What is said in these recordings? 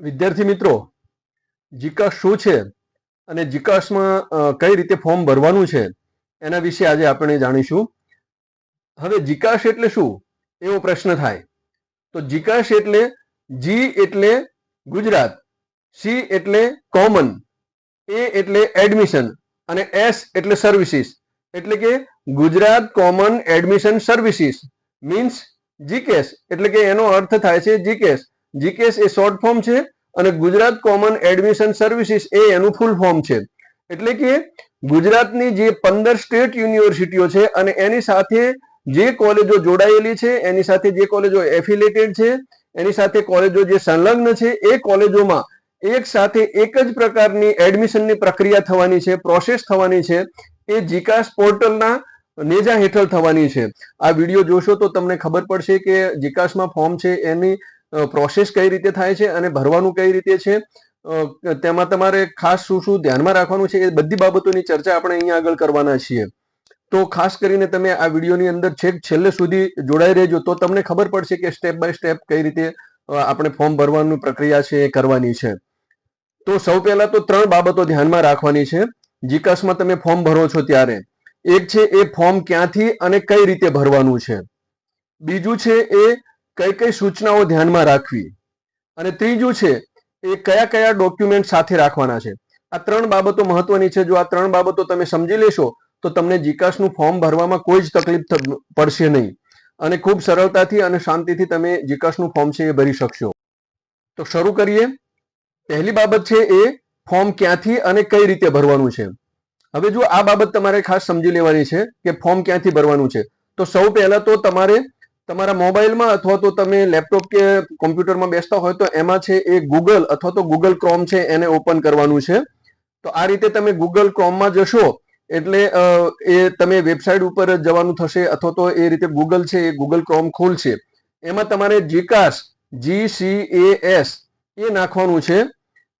વિદ્યાર્થી મિત્રો, જીકાસ શું છે અને જીકાસમાં કઈ રીતે ફોર્મ ભરવાનું છે એના વિશે આજે આપણે જાણીશું. હવે જીકાસ એટલે શું એવો પ્રશ્ન થાય તો જીકાસ એટલે જી એટલે ગુજરાત, સી એટલે કોમન, એ એટલે એડમિશન અને એસ એટલે સર્વિસીસ, એટલે કે Gujarat common admission services means જીકેસ. એટલે કે એનો અર્થ થાય છે જીકેસ. જીકેસ એ શોર્ટ ફોર્મ છે અને ગુજરાત કોમન એડમિશન સર્વિસીસ એ એનું ફૂલ ફોર્મ છે. એટલે કે ગુજરાતની જે 15 સ્ટેટ યુનિવર્સિટીઓ છે અને એની સાથે જે કોલેજો જોડાયેલી છે, એની સાથે જે કોલેજો એફિલેટેડ છે, એની સાથે કોલેજો જે સંલગ્ન છે, એ કોલેજોમાં એક સાથે એક જ પ્રકારની એડમિશનની પ્રક્રિયા થવાની છે, પ્રોસેસ થવાની છે. એ જીકાસ પોર્ટલના નેજા હેઠળ થવાની છે. આ વિડીયો જોશો તો તમને ખબર પડશે કે જીકાસમાં ફોર્મ છે એની પ્રોસેસ કઈ રીતે થાય છે અને ભરવાનું કઈ રીતે છે, તેમાં તમારે ખાસ શું શું ધ્યાનમાં રાખવાનું છે, એ બધી બાબતોની ચર્ચા આપણે અહીંયા આગળ કરવાના છીએ. તો ખાસ કરીને તમે આ વિડીયોની અંદર છેલ્લે સુધી જોડાઈ રહેજો, તો તમને ખબર પડશે કે સ્ટેપ બાય સ્ટેપ કઈ રીતે આપણે ફોર્મ ભરવાની પ્રક્રિયા છે એ કરવાની છે. તો સૌ પહેલા તો 3 બાબતો ધ્યાનમાં રાખવાની છે જીકાસમાં તમે ફોર્મ ભરો છો ત્યારે. એક છે એ ફોર્મ ક્યાંથી અને કઈ રીતે ભરવાનું છે. બીજું છે એ કઈ કઈ સૂચનાઓ ધ્યાનમાં રાખવી, અને ત્રીજું છે એ કયા કયા ડોક્યુમેન્ટ સાથે રાખવાના છે. આ 3 બાબતો મહત્વની છે. જો આ 3 બાબતો તમે સમજી લેશો તો તમને જીકાસનું ફોર્મ ભરવામાં કોઈ જ તકલીફ પડશે નહીં અને ખૂબ સરળતાથી અને શાંતિથી તમે જીકાસનું ફોર્મ છે એ ભરી શકશો. તો શરૂ કરીએ. પહેલી બાબત છે એ ફોર્મ ક્યાંથી અને કઈ રીતે ભરવાનું છે. હવે જો આ બાબત તમારે ખાસ સમજી લેવાની છે કે ફોર્મ ક્યાંથી ભરવાનું છે. તો સૌ પહેલા તો તમારે તમારા મોબાઈલમાં અથવા તો તમે લેપટોપ કે કોમ્પ્યુટરમાં બેસતા હોય તો એમાં છે એ ગૂગલ અથવા તો ગૂગલ ક્રોમ છે એને ઓપન કરવાનું છે. તો આ રીતે તમે ગૂગલ ક્રોમમાં જશો એટલે એ તમે વેબસાઇટ ઉપર જવાનું થશે, અથવા તો એ રીતે ગૂગલ છે એ ગૂગલ ક્રોમ ખોલશે. એમાં તમારે જીકાસ GCAS એ નાખવાનું છે,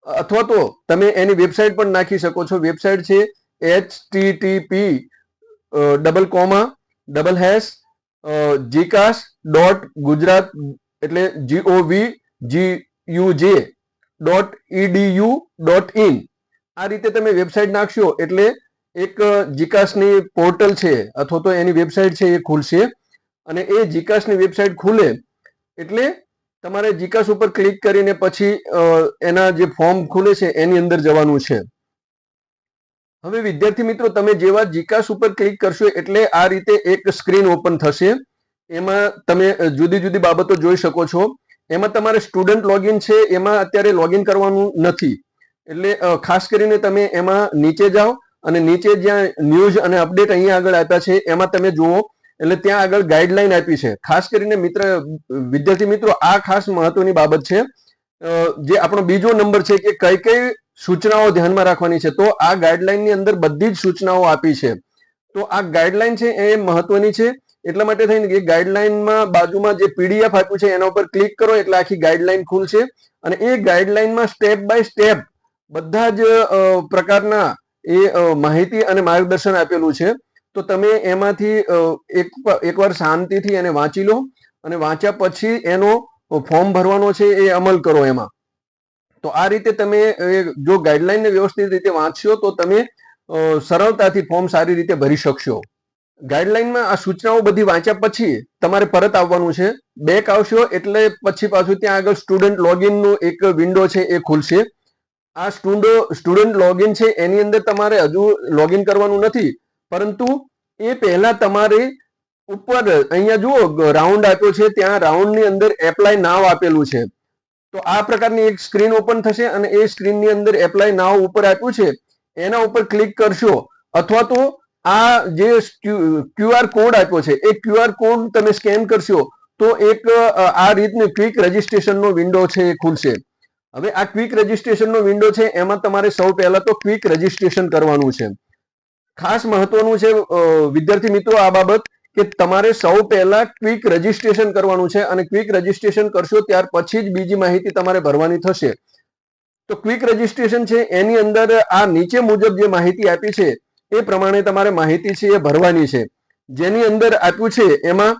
અથવા તો તમે એની વેબસાઇટ પણ નાખી શકો છો. વેબસાઇટ છે http://gcas.gujarat એટલે govguj.edu.in. આ રીતે તમે વેબસાઇટ નાખશો એટલે એક જીકાસની પોર્ટલ છે અથવા તો એની વેબસાઇટ છે એ ખુલશે. અને એ જીકાસની વેબસાઇટ ખુલે એટલે તમારે જીકાસ ઉપર ક્લિક કરીને પછી એના જે ફોર્મ ખુલે છે એની અંદર જવાનું છે. હવે વિદ્યાર્થી મિત્રો, તમે જેવા જીકાસ ઉપર ક્લિક કરશો એટલે આ રીતે એક સ્ક્રીન ઓપન થશે. એમાં તમે જુદી જુદી બાબતો જોઈ શકો છો. એમાં તમારે સ્ટુડન્ટ લોગિન છે, એમાં અત્યારે લોગિન કરવાનું નથી. એટલે ખાસ કરીને તમે એમાં નીચે જાઓ અને નીચે જ્યાં ન્યૂઝ અને અપડેટ અહીંયા આગળ આપ્યા છે એમાં તમે જુઓ. એટલે ત્યાં આગળ ગાઈડલાઈન આપી છે. ખાસ કરીને વિદ્યાર્થી મિત્રો, આ ખાસ મહત્વની બાબત છે. જે આપણો બીજો નંબર છે કે કઈ કઈ સૂચનાઓ ધ્યાનમાં રાખવાની છે. તો આ ગાઈડલાઈનની અંદર બધી જ સૂચનાઓ આપી છે. તો આ ગાઈડલાઈન છે એ મહત્વની છે. એટલા માટે થઈને કે ગાઈડલાઈનમાં બાજુમાં જે PDF આપ્યું છે એના ઉપર ક્લિક કરો એટલે આખી ગાઈડલાઈન ખુલશે. અને એ ગાઈડલાઈનમાં સ્ટેપ બાય સ્ટેપ બધા જ પ્રકારના એ માહિતી અને માર્ગદર્શન આપેલું છે. તો તમે એમાંથી એકવાર શાંતિથી એને વાંચી લો અને વાંચ્યા પછી એનો ફોર્મ ભરવાનો છે એ અમલ કરો એમાં. તો આ રીતે તમે જો ગાઈડલાઈનને વ્યવસ્થિત રીતે વાંચશો તો તમે સરળતાથી ફોર્મ સારી રીતે ભરી શકશો. ગાઈડલાઈનમાં આ સૂચનાઓ બધી વાંચ્યા પછી તમારે પરત આવવાનું છે. બેક આવશો એટલે પછી પાછું ત્યાં આગળ સ્ટુડન્ટ લોગિનનું એક વિન્ડો છે એ ખુલશે. આ સ્ટુડન્ટ લોગિન છે એની અંદર તમારે હજુ લોગિન કરવાનું નથી, પરંતુ એ પહેલા તમારે ઉપર અહીંયા જુઓ રાઉન્ડ આપ્યો છે, ત્યાં રાઉન્ડની અંદર એપ્લાય નાવ આપેલું છે. તો આ પ્રકારની એક સ્ક્રીન ઓપન થશે અને એ સ્ક્રીનની અંદર એપ્લાય નાવ ઉપર આપ્યું છે એના ઉપર ક્લિક કરશો, અથવા તો આ જે QR કોડ આપ્યો છે એ QR કોડ તમે સ્કેન કરશો તો એક આ રીતની ક્વિક રજિસ્ટ્રેશનનો વિન્ડો છે એ ખુલશે. હવે આ ક્વિક રજિસ્ટ્રેશનનો વિન્ડો છે એમાં તમારે સૌ પહેલા તો ક્વિક રજિસ્ટ્રેશન કરવાનું છે. ખાસ મહત્વનું છે વિદ્યાર્થી મિત્રો આ બાબત કે તમારે સૌ પહેલા ક્વિક રજિસ્ટ્રેશન કરવાનું છે, અને ક્વિક રજિસ્ટ્રેશન કરશો ત્યાર પછી જ બીજી માહિતી તમારે ભરવાની થશે. તો ક્વિક રજિસ્ટ્રેશન છે એની અંદર આ નીચે મુજબ જે માહિતી આપી છે એ પ્રમાણે તમારે માહિતી છે એ ભરવાની છે. જેની અંદર આપ્યું છે એમાં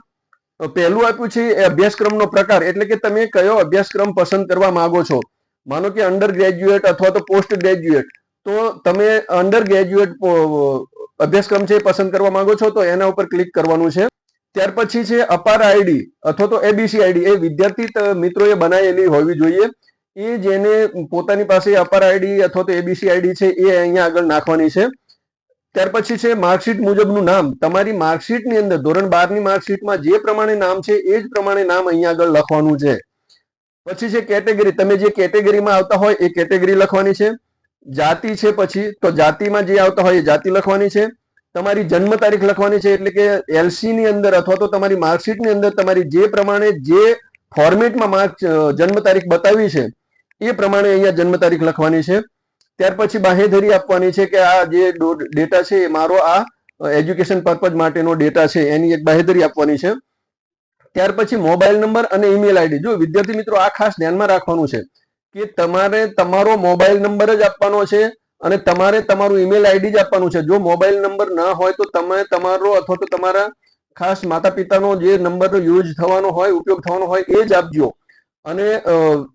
પહેલું આપ્યું છે એ અભ્યાસક્રમનો પ્રકાર, એટલે કે તમે કયો અભ્યાસક્રમ પસંદ કરવા માંગો છો. માનો કે અંડર ગ્રેજ્યુએટ અથવા તો પોસ્ટ ગ્રેજ્યુએટ, તો તમે અંડર ગ્રેજ્યુએટ અભ્યાસક્રમ છે પસંદ કરવા માંગો છો તો એના ઉપર ક્લિક કરવાનું છે. ત્યાર પછી છે અપાર આઈડી અથવા તો એબીસી આઈડી, એ વિદ્યાર્થી મિત્રોએ બનાવેલી હોવી જોઈએ. એ જેને પોતાની પાસે અપાર આઈડી અથવા તો એબીસી આઈડી છે એ અહીંયા આગળ નાખવાની છે. ત્યાર પછી છે માર્કશીટ મુજબનું નામ. તમારી માર્કશીટની અંદર ધોરણ 12 ની માર્કશીટમાં જે પ્રમાણે નામ છે એ જ પ્રમાણે નામ અહીંયા આગળ લખવાનું છે. પછી છે કેટેગરી, તમે જે કેટેગરીમાં આવતા હોય એ કેટેગરી લખવાની છે. જાતિ છે પછી તો જાતિમાં જે આવતા હોય એ જાતિ લખવાની છે. તમારી જન્મ તારીખ લખવાની છે, એટલે કે એલસી ની અંદર અથવા તો તમારી માર્કશીટની અંદર તમારી જે પ્રમાણે જે ફોર્મેટમાં જન્મ તારીખ બતાવી છે એ પ્રમાણે અહીંયા જન્મ તારીખ લખવાની છે. ત્યાર પછી બાહેધરી આપવાની છે કે આ જે ડેટા છે એ મારો આ એજ્યુકેશન પર્પઝ માટેનો ડેટા છે, એની એક બાહેધરી આપવાની છે. ત્યાર પછી મોબાઈલ નંબર અને ઈમેલ આઈડી. જો વિદ્યાર્થી મિત્રો આ ખાસ ધ્યાનમાં રાખવાનું છે કે તમારે તમારો મોબાઈલ નંબર જ આપવાનો છે અને તમારે તમારું ઈમેલ આઈડી જ આપવાનું છે. જો મોબાઈલ નંબર ના હોય તો તમે તમારો અથવા તો તમારા ખાસ માતા પિતાનો જે નંબર યુઝ થવાનો હોય, ઉપયોગ થવાનો હોય એ જ આપજો. અને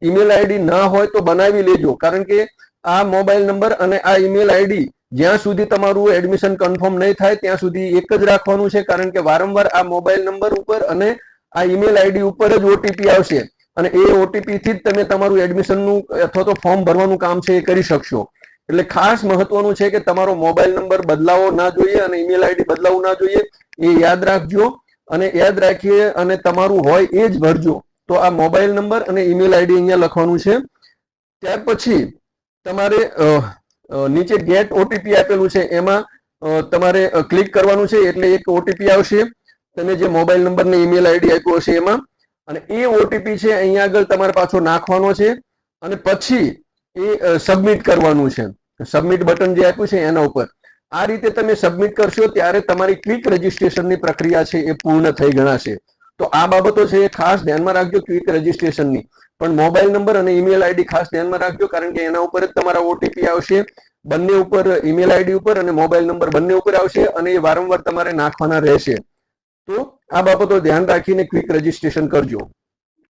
ઈમેલ આઈડી ના હોય તો બનાવી લેજો, કારણ કે આ મોબાઈલ નંબર અને આ ઈમેલ આઈડી જ્યાં સુધી તમારું એડમિશન કન્ફર્મ નહીં થાય ત્યાં સુધી એક જ રાખવાનું છે, કારણ કે વારંવાર આ મોબાઈલ નંબર ઉપર અને આ ઈમેલ આઈડી ઉપર જ ઓટીપી આવશે અને એ ઓટીપી થી જ તમે તમારું એડમિશનનું અથવા તો ફોર્મ ભરવાનું કામ છે એ કરી શકશો. એટલે ખાસ મહત્વનું છે કે તમારો મોબાઈલ નંબર બદલાવો ના જોઈએ અને ઈમેલ આઈડી બદલાવવું ના જોઈએ, એ યાદ રાખજો. અને યાદ રાખીએ અને તમારું હોય એ જ ભરજો. તો આ મોબાઈલ નંબર અને ઈમેલ આઈડી અહીંયા લખવાનું છે. ત્યાર પછી તમારે નીચે ગેટ ઓટીપી આપેલું છે એમાં તમારે ક્લિક કરવાનું છે, એટલે એક ઓટીપી આવશે તમે જે મોબાઈલ નંબર ને ઈમેલ આઈડી આપ્યો હશે એમાં, અને એ ઓટીપી છે અહીંયા આગળ તમારે પાછો નાખવાનો છે અને પછી એ સબમિટ કરવાનું છે. સબમિટ બટન જે આપ્યું છે એના ઉપર આ રીતે તમે સબમિટ કરશો ત્યારે તમારી ક્વિક રજીસ્ટ્રેશનની પ્રક્રિયા છે એ પૂર્ણ થઈ ગણાશે. તો આ બાબતો છે એ ખાસ ધ્યાનમાં રાખજો ક્વિક રજીસ્ટ્રેશનની. પણ મોબાઈલ નંબર અને ઈમેલ આઈડી ખાસ ધ્યાનમાં રાખજો, કારણ કે એના ઉપર જ તમારા ઓટીપી આવશે. બંને ઉપર ઈમેલ આઈડી ઉપર અને મોબાઈલ નંબર બંને ઉપર આવશે અને એ વારંવાર તમારે નાખવાના રહેશે. તો આ બાબતો ધ્યાન રાખીને ક્વિક રજીસ્ટ્રેશન કરજો.